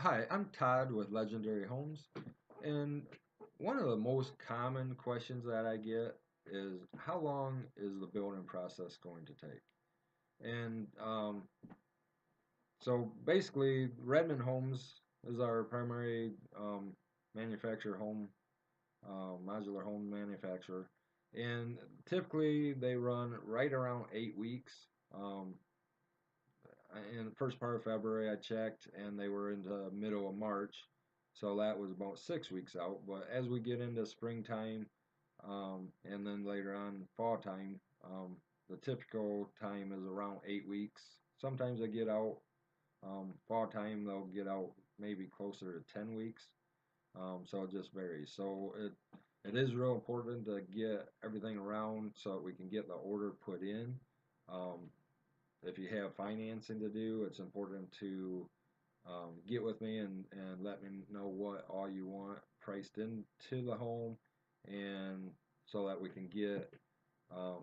Hi, I'm Todd with Legendary Homes, and one of the most common questions that I get is how long is the building process going to take? And so basically, Redman Homes is our primary manufacturer home, modular home manufacturer, and typically they run right around 8 weeks. In the first part of February, I checked, and they were into middle of March, so that was about 6 weeks out. But as we get into springtime, and then later on fall time, the typical time is around 8 weeks. Sometimes they get out fall time; they'll get out maybe closer to 10 weeks. So it just varies. So it is real important to get everything around so that we can get the order put in. Um, if you have financing to do, it's important to get with me and let me know what all you want priced into the home, and so that we can get,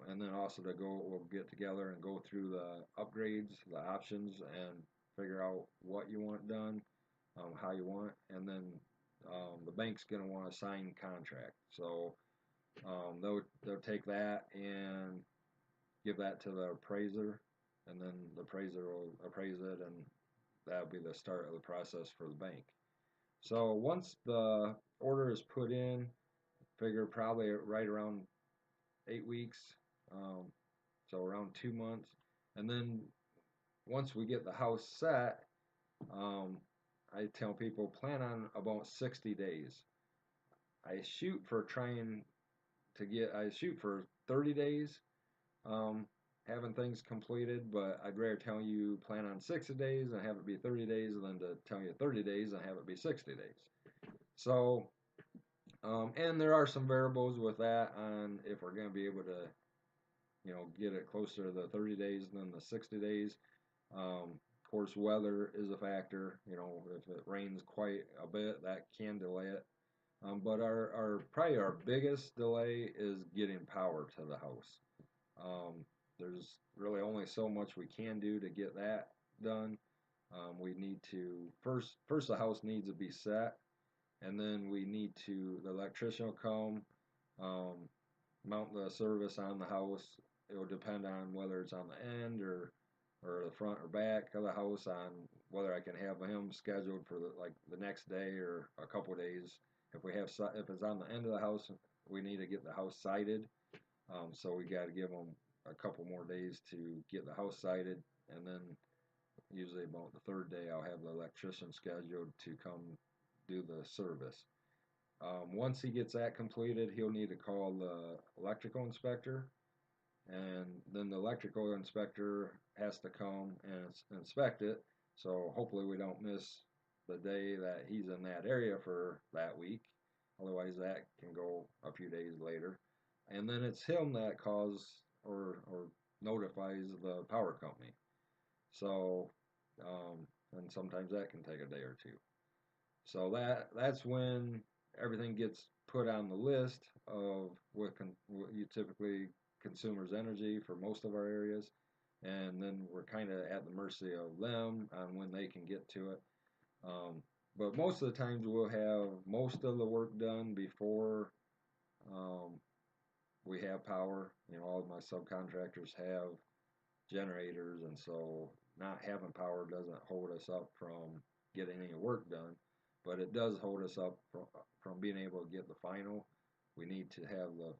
and then also we'll get together and go through the upgrades, the options, and figure out what you want done, how you want, and then the bank's going to want to sign contract. So they'll take that and give that to the appraiser, and then the appraiser will appraise it, and that'll be the start of the process for the bank. So once the order is put in, figure probably right around 8 weeks, um, so around 2 months, and then once we get the house set, um, I tell people plan on about 60 days. I shoot for trying I shoot for 30 days, um, having things completed, but I'd rather tell you plan on 60 days and have it be 30 days than to tell you 30 days and have it be 60 days. So, and there are some variables with that on if we're going to be able to, get it closer to the 30 days than the 60 days. Of course, weather is a factor. If it rains quite a bit, that can delay it. But probably our biggest delay is getting power to the house. There's really only so much we can do to get that done. We need to first the house needs to be set, and then the electrician will come, um, mount the service on the house. It will depend on whether it's on the end or the front or back of the house, on whether I can have him scheduled for the next day or a couple days. If it's on the end of the house, we need to get the house sided. So we got to give them a couple more days to get the house sited, and then usually about the third day I'll have the electrician scheduled to come do the service. Once he gets that completed, he'll need to call the electrical inspector, and then the electrical inspector has to come and inspect it. So hopefully we don't miss the day that he's in that area for that week. Otherwise, that can go a few days later. And then it's him that calls or notifies the power company. So, and sometimes that can take a day or two. So that's when everything gets put on the list of what you typically consumers energy for most of our areas, and then we're kind of at the mercy of them on when they can get to it. Um, but most of the times we'll have most of the work done before um, we have power. All of my subcontractors have generators, and so not having power doesn't hold us up from getting any work done, but it does hold us up from being able to get the final. We need to have the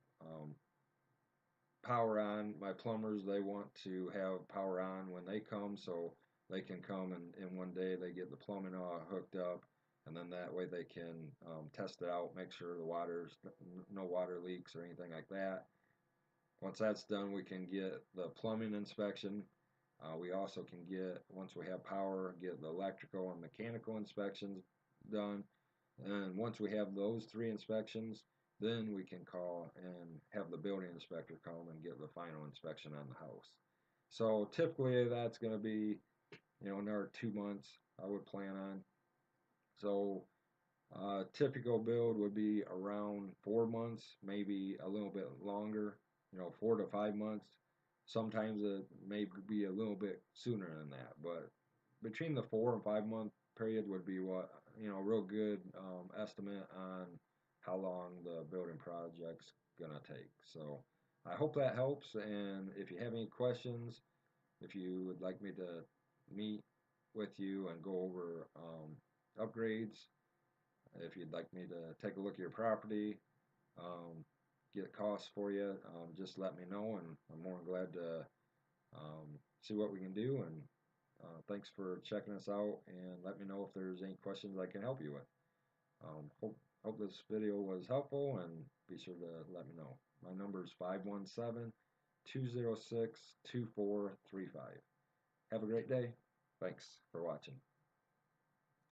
power on. My plumbers, they want to have power on when they come, so they can come and in one day they get the plumbing all hooked up, and then that way they can test it out, make sure no water leaks or anything like that. Once that's done, we can get the plumbing inspection. We also can once we have power, get the electrical and mechanical inspections done. And once we have those three inspections, then we can call and have the building inspector come and get the final inspection on the house. So typically that's going to be, another 2 months I would plan on. So typical build would be around 4 months, maybe a little bit longer, 4 to 5 months. Sometimes it may be a little bit sooner than that, but between the 4 and 5 month period would be what, a real good estimate on how long the building project's gonna take. So I hope that helps. And if you have any questions, if you would like me to meet with you and go over upgrades, if you'd like me to take a look at your property, um, get costs for you, just let me know, and I'm more than glad to see what we can do. And thanks for checking us out, and let me know if there's any questions I can help you with. Hope this video was helpful, and be sure to let me know. My number is 517-206-2435. Have a great day. Thanks for watching.